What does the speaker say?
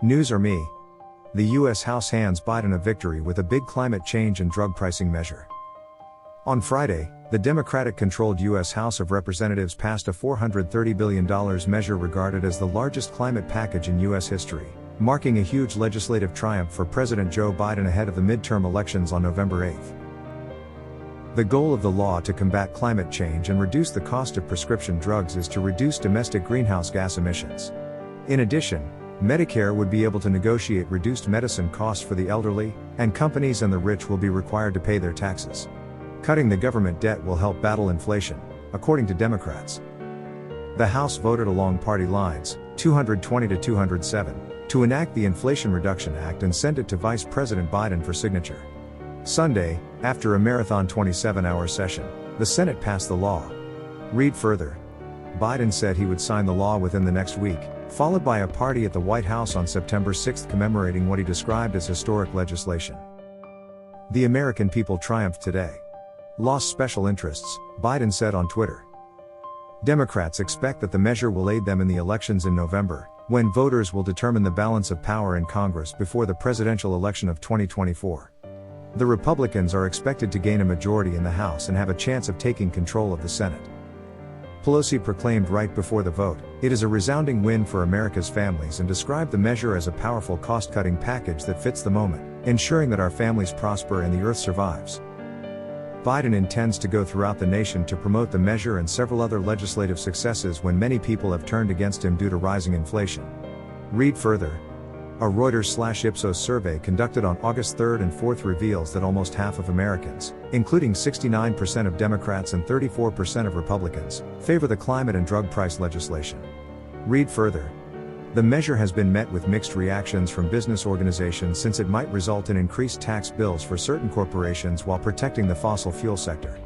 NewsRme. The U.S. House hands Biden a victory with a big climate change and drug pricing measure. On Friday, the Democratic-controlled U.S. House of Representatives passed a $430 billion measure regarded as the largest climate package in U.S. history, marking a huge legislative triumph for President Joe Biden ahead of the midterm elections on November 8. The goal of the law to combat climate change and reduce the cost of prescription drugs is to reduce domestic greenhouse gas emissions. In addition, Medicare would be able to negotiate reduced medicine costs for the elderly, and companies and the rich will be required to pay their taxes. Cutting the government debt will help battle inflation, according to Democrats. The House voted along party lines, 220 to 207, to enact the Inflation Reduction Act and send it to Vice President Biden for signature. Sunday, after a marathon 27-hour session, the Senate passed the law. Read further. Biden said he would sign the law within the next week, followed by a party at the White House on September 6 commemorating what he described as historic legislation. The American people triumphed today. Lost special interests, Biden said on Twitter. Democrats expect that the measure will aid them in the elections in November, when voters will determine the balance of power in Congress before the presidential election of 2024. The Republicans are expected to gain a majority in the House and have a chance of taking control of the Senate. Pelosi proclaimed right before the vote, "It is a resounding win for America's families," and described the measure as a powerful cost-cutting package that fits the moment, ensuring that our families prosper and the earth survives. Biden intends to go throughout the nation to promote the measure and several other legislative successes when many people have turned against him due to rising inflation. Read further. A Reuters/Ipsos survey conducted on August 3 and 4 reveals that almost half of Americans, including 69% of Democrats and 34% of Republicans, favor the climate and drug price legislation. Read further. The measure has been met with mixed reactions from business organizations since it might result in increased tax bills for certain corporations while protecting the fossil fuel sector.